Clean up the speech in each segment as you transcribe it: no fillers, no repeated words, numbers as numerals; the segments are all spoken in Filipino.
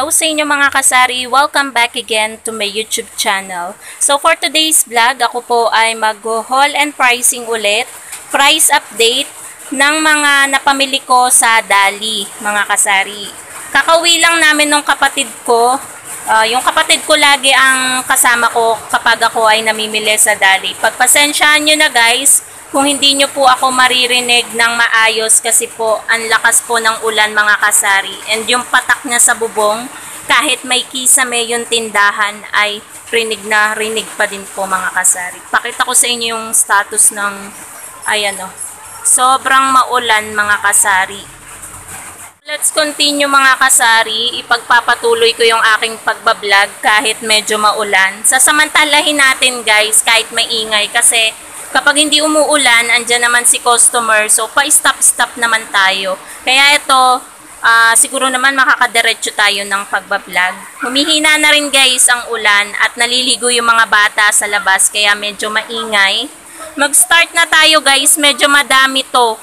Hello sa inyo mga kasari, welcome back again to my YouTube channel. So for today's vlog, ako po ay mag-haul and pricing ulit, price update ng mga napamili ko sa Dali, mga kasari. Kakauwi lang namin ng kapatid ko, yung kapatid ko lagi ang kasama ko kapag ako ay namimili sa Dali. Pagpasensyahan nyo na guys, kung hindi nyo po ako maririnig ng maayos kasi po ang lakas po ng ulan mga kasari. And yung patak niya sa bubong, kahit may kisame yung tindahan ay rinig na rinig pa din po mga kasari. Pakita ko sa inyo yung status ng, ayan o, sobrang maulan mga kasari. Let's continue mga kasari, ipagpapatuloy ko yung aking pagbablog kahit medyo maulan. Sasamantalahin natin guys kahit maingay kasi kapag hindi umuulan, andyan naman si customer. So, pa-stop-stop naman tayo. Kaya ito, siguro naman makakadiretso tayo ng pagbablog. Humihina na rin guys ang ulan at naliligo yung mga bata sa labas. Kaya medyo maingay. Mag-start na tayo guys. Medyo madami to.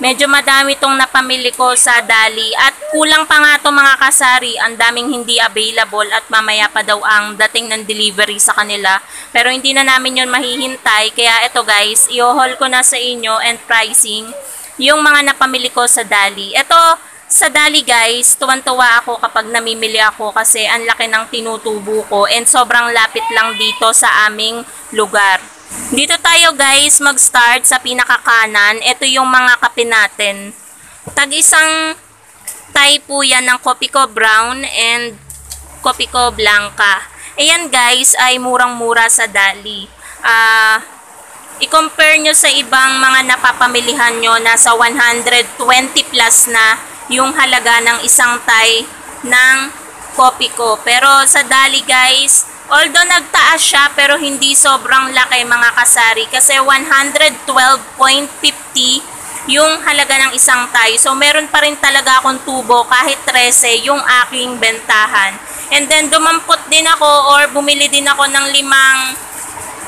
Medyo madami tong napamili ko sa Dali. At kulang pa nga to mga kasari. Ang daming hindi available at mamaya pa daw ang dating ng delivery sa kanila. Pero hindi na namin yon mahihintay. Kaya ito guys, i-haul ko na sa inyo and pricing yung mga napamili ko sa Dali. Ito, sa Dali guys, tuwan-tuwa ako kapag namimili ako kasi ang laki ng tinutubo ko and sobrang lapit lang dito sa aming lugar. Dito tayo guys mag-start sa pinakakanan. Ito yung mga kape natin. Tag-isang tie po yan ng Kopiko Brown and Kopiko Blanca. Ayan guys ay murang-mura sa Dali. I-compare nyo sa ibang mga napapamilihan nyo, nasa 120 plus na yung halaga ng isang tie ng Kopiko. Pero sa Dali guys, although nagtaas siya pero hindi sobrang laki mga kasari kasi 112.50 yung halaga ng isang tie. So meron pa rin talaga akong tubo kahit 13 yung aking bentahan. And then dumampot din ako or bumili din ako ng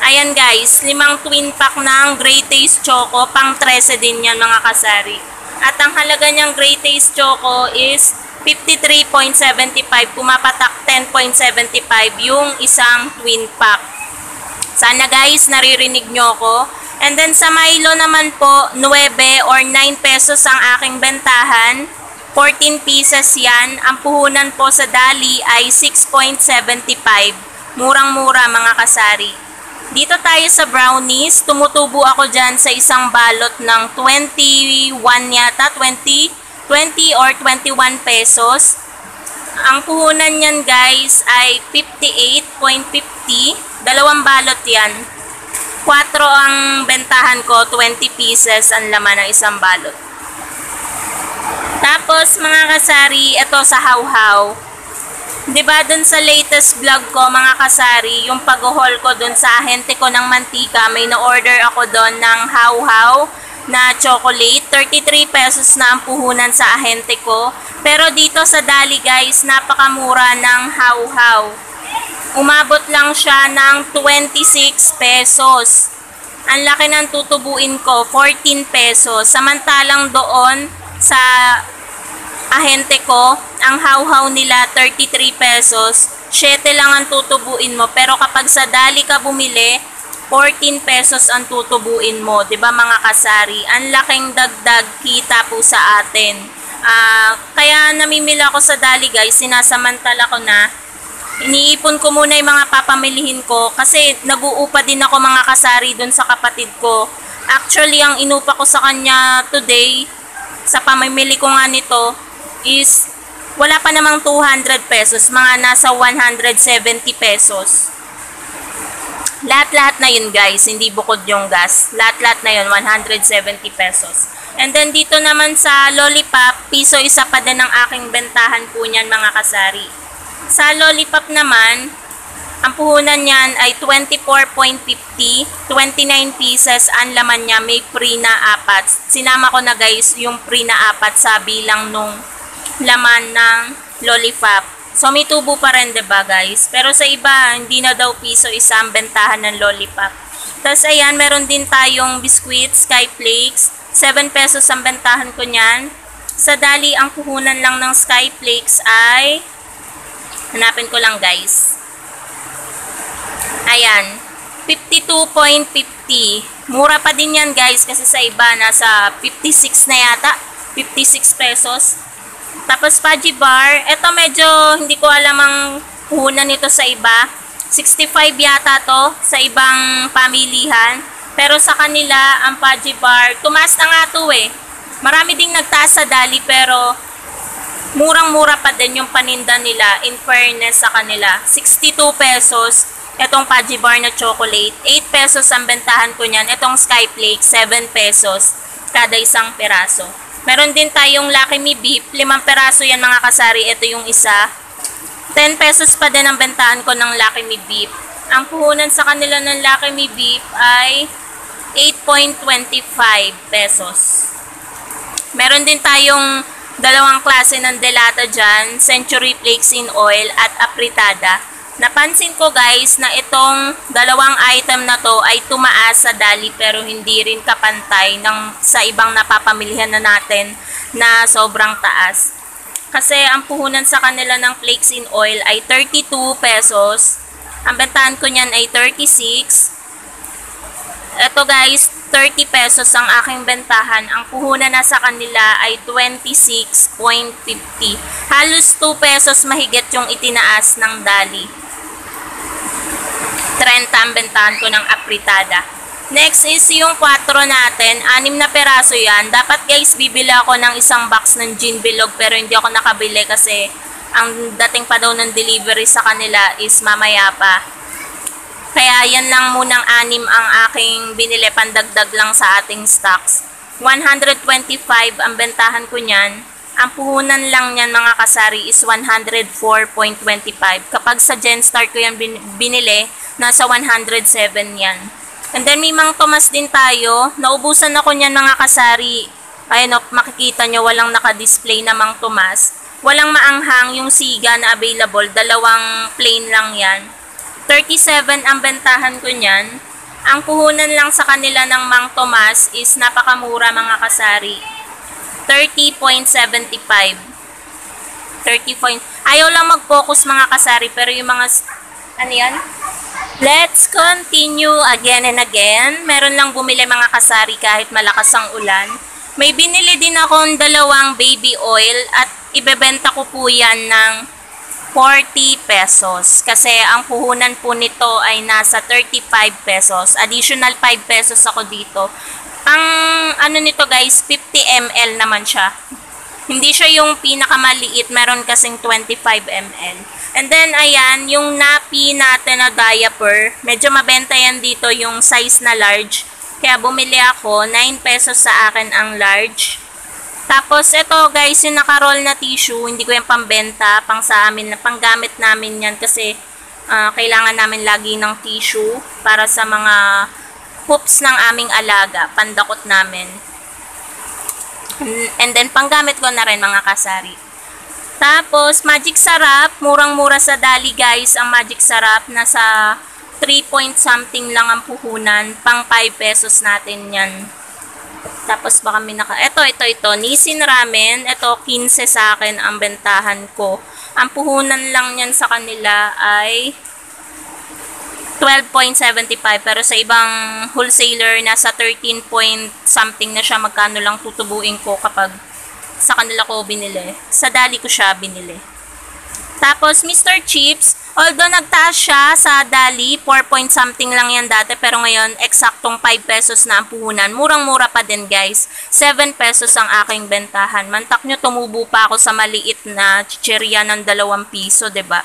ayan guys, 5 twin pack ng Great Taste Choco, pang 13 din yan mga kasari. At ang halaga niyang Great Taste Choco is 53.75, pumapatak 10.75 yung isang twin pack. Sana guys, naririnig nyo ko. And then sa Milo naman po, 9 or 9 pesos ang aking bentahan. 14 pieces yan. Ang puhunan po sa Dali ay 6.75. Murang-mura mga kasari. Dito tayo sa brownies. Tumutubo ako dyan sa isang balot ng 21 yata, 20 or 21 pesos. Ang puhunan niyan guys ay 58.50. Dalawang balot yan. 4 ang bentahan ko, 20 pieces ang laman ng isang balot. Tapos mga kasari, ito sa hawhaw. Diba dun sa latest vlog ko mga kasari, yung pag-haul ko dun sa ahente ko ng mantika, may na-order ako dun ng hawhaw na chocolate. 33 pesos na ang puhunan sa ahente ko. Pero dito sa Dali guys, napakamura ng hawhaw. Umabot lang siya ng 26 pesos. Ang laki ng tutubuin ko, 14 pesos. Samantalang doon sa ahente ko, ang hawhaw nila 33 pesos. 7 lang ang tutubuin mo. Pero kapag sa Dali ka bumili, 14 pesos ang tutubuin mo, 'di ba mga kasari? Ang laking dagdag kita po sa atin. Kaya namimili ako sa Dali guys, sinasamantala ko na. Iniipon ko muna yung mga papamilihin ko kasi nag-uupa din ako mga kasari dun sa kapatid ko. Actually, ang inupa ko sa kanya today, sa pamimili ko nga nito, is wala pa namang 200 pesos, mga nasa 170 pesos. Lahat-lahat na yun guys, hindi bukod yung gas. Lahat-lahat na yun, 170 pesos. And then dito naman sa lollipop, piso isa pa din ang aking bentahan po niyan mga kasari. Sa lollipop naman, ang puhunan niyan ay 24.50, 29 pieces ang laman niya, may free na 4. Sinama ko na guys yung free na 4 sa bilang nung laman ng lollipop. So, may tubo pa rin, diba guys? Pero sa iba, hindi na daw piso isang bentahan ng lollipop. Tapos, ayan, meron din tayong biscuits, Sky Flakes. 7 pesos ang bentahan ko niyan. Sa Dali, ang puhunan lang ng Sky Flakes ay Hanapin ko lang guys. Ayan. 52.50. Mura pa din yan guys kasi sa iba nasa 56 na yata. 56 pesos. Tapos Fudgy Bar. Ito medyo hindi ko alam ang puhunan nito sa iba. 65 yata to sa ibang pamilihan. Pero sa kanila, ang Fudgy Bar, tumaas na nga to eh. Marami ding nagtaas sa Dali pero murang-mura pa din yung paninda nila in fairness sa kanila. 62 pesos itong Fudgy Bar na chocolate. 8 pesos ang bentahan ko niyan. Itong Skyflake, 7 pesos kada isang peraso. Meron din tayong Lucky Me Beef. 5 peraso yan mga kasari. Ito yung isa. 10 pesos pa din ang bentahan ko ng Lucky Me Beef. Ang puhunan sa kanila ng Lucky Me Beef ay 8.25 pesos. Meron din tayong dalawang klase ng delata dyan, Century Flakes in Oil at Apritada. Napansin ko guys na itong dalawang item na to ay tumaas sa Dali pero hindi rin kapantay sa ibang napapamilihan na natin na sobrang taas. Kasi ang puhunan sa kanila ng Flakes in Oil ay 32 pesos. Ang bentahan ko niyan ay 36. Ito guys, 30 pesos ang aking bentahan. Ang puhunan na sa kanila ay 26.50. Halos 2 pesos mahigit yung itinaas ng Dali. 30 ang bentahan ko ng Apritada. Next is yung 4 natin. 6 na peraso yan. Dapat guys, bibili ako ng isang box ng gin bilog pero hindi ako nakabili kasi ang dating pa daw ng delivery sa kanila is mamaya pa. Kaya yan lang munang 6 ang aking binili, pandagdag lang sa ating stocks. 125 ang bentahan ko niyan. Ang puhunan lang niyan mga kasari is 104.25. Kapag sa Genstar ko yan binili, nasa 107 yan. And then may Mang Tomas din tayo. Naubusan ako niyan mga kasari. Ayun, makikita nyo walang naka-display na Mang Tomas. Walang maanghang yung siga na available. Dalawang plain lang yan. 37 ang bentahan ko niyan. Ang puhunan lang sa kanila ng Mang Tomas is napakamura mga kasari. 30.75. 30. Ayaw lang mag-focus mga kasari pero yung mga ano yan? Let's continue again and again. Meron lang bumili mga kasari kahit malakas ang ulan. May binili din akong dalawang baby oil at ibebenta ko po yan ng 40 pesos. Kasi ang puhunan po nito ay nasa 35 pesos. Additional 5 pesos ako dito. Ang ano nito guys, 50 ml naman siya. Hindi siya yung pinakamaliit. Meron kasing 25 ml. And then ayan, yung nappy natin na diaper. Medyo mabenta yan dito yung size na large. Kaya bumili ako. 9 pesos sa akin ang large. Tapos, ito guys, yung naka-roll na tissue, hindi ko yung pambenta, pang sa amin, panggamit namin yan kasi kailangan namin lagi ng tissue para sa mga poops ng aming alaga, pandakot namin. And then, panggamit ko na rin mga kasari. Tapos, Magic Sarap, murang-mura sa Dali guys, ang Magic Sarap, nasa 3 point something lang ang puhunan, pang 5 pesos natin yan. Tapos baka may ito, Nissin Ramen. Ito, 15 sa akin ang bentahan ko. Ang puhunan lang yan sa kanila ay 12.75. Pero sa ibang wholesaler, nasa 13 point something na siya. Magkano lang tutubuin ko kapag sa kanila ko binili. Sa Dali ko siya binili. Tapos, Mr. Chips. Although nagtaas siya sa Dali, 4 point something lang yan dati, pero ngayon, eksaktong 5 pesos na ang puhunan. Murang-mura pa din guys. 7 pesos ang aking bentahan. Mantak nyo, tumubo pa ako sa maliit na chicherya ng 2 piso, ba? Diba?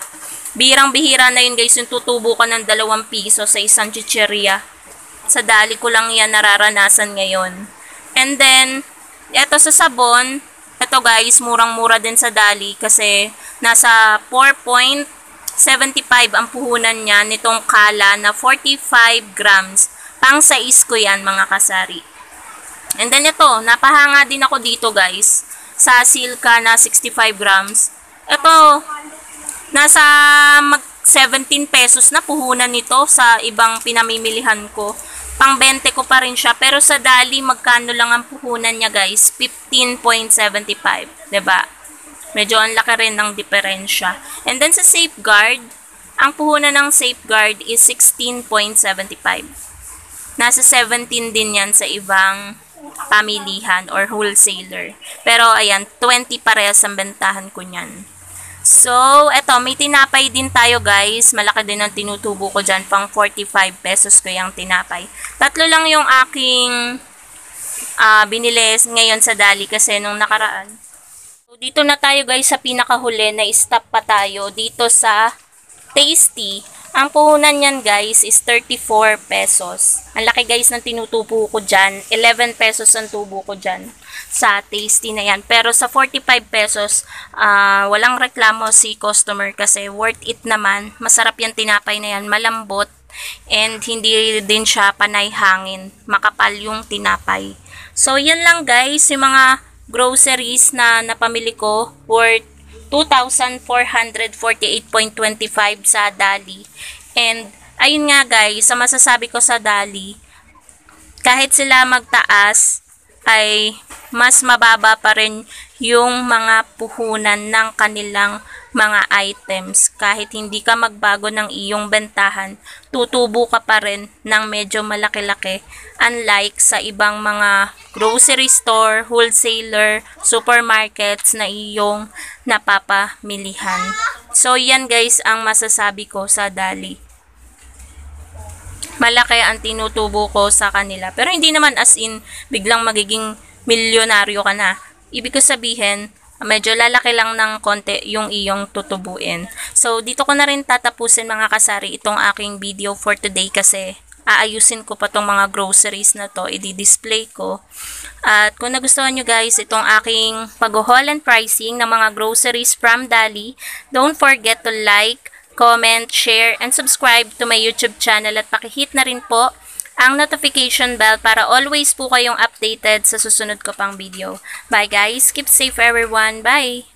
Bihirang-bihira na yun guys, yung tutubo ko ng 2 piso sa isang chicherya. Sa Dali ko lang yan nararanasan ngayon. And then, eto sa sabon, eto guys, murang-mura din sa Dali kasi nasa 4.75 ang puhunan niya nitong Kala na 45 grams. Pang sais ko yan mga kasari. And then ito, napahanga din ako dito guys. Sa Silka na 65 grams. Ito, nasa 17 pesos na puhunan nito sa ibang pinamimilihan ko. Pang 20 ko pa rin siya. Pero sa Dali, magkano lang ang puhunan niya guys? 15.75. Diba? Medyo ang laki rin ng diferensya. And then sa Safeguard, ang puhunan ng Safeguard is 16.75. Nasa 17 din yan sa ibang pamilihan or wholesaler. Pero ayan, 20 parehas ang bentahan ko niyan. So, eto, may tinapay din tayo guys. Malaki din ang tinutubo ko dyan. Pang 45 pesos ko yung tinapay. Tatlo lang yung aking binili ngayon sa Dali kasi nung nakaraan. So, dito na tayo guys sa pinakahuli na stop pa tayo dito sa Tasty. Ang puhunan niyan guys is 34 pesos. Ang laki guys ng tinutubo ko dyan. 11 pesos ang tubo ko dyan sa Tasty na yan. Pero sa 45 pesos, walang reklamo si customer kasi worth it naman. Masarap yung tinapay na yan. Malambot and hindi din siya panay hangin. Makapal yung tinapay. So yan lang guys yung mga groceries na napamili ko worth 2,448.25 sa Dali. And, ayun nga guys, sa masasabi ko sa Dali, kahit sila magtaas, ay mas mababa pa rin yung mga puhunan ng kanilang mga items. Kahit hindi ka magbago ng iyong bentahan, tutubo ka pa rin ng medyo malaki-laki. Unlike sa ibang mga grocery store, wholesaler, supermarkets na iyong napapamilihan. So, yan guys ang masasabi ko sa Dali. Malaki ang tinutubo ko sa kanila. Pero hindi naman as in, biglang magiging milyonaryo ka na. Ibig ko sabihin, medyo lalaki lang ng konti yung iyong tutubuin. So, dito ko na rin tatapusin mga kasari itong aking video for today kasi aayusin ko pa tong mga groceries na to, i-display ko. At kung nagustuhan nyo guys itong aking pag-haul and pricing ng mga groceries from Dali, don't forget to like, comment, share, and subscribe to my YouTube channel at pakihit na rin po ang notification bell para always po kayong updated sa susunod ko pang video. Bye guys! Keep safe everyone! Bye!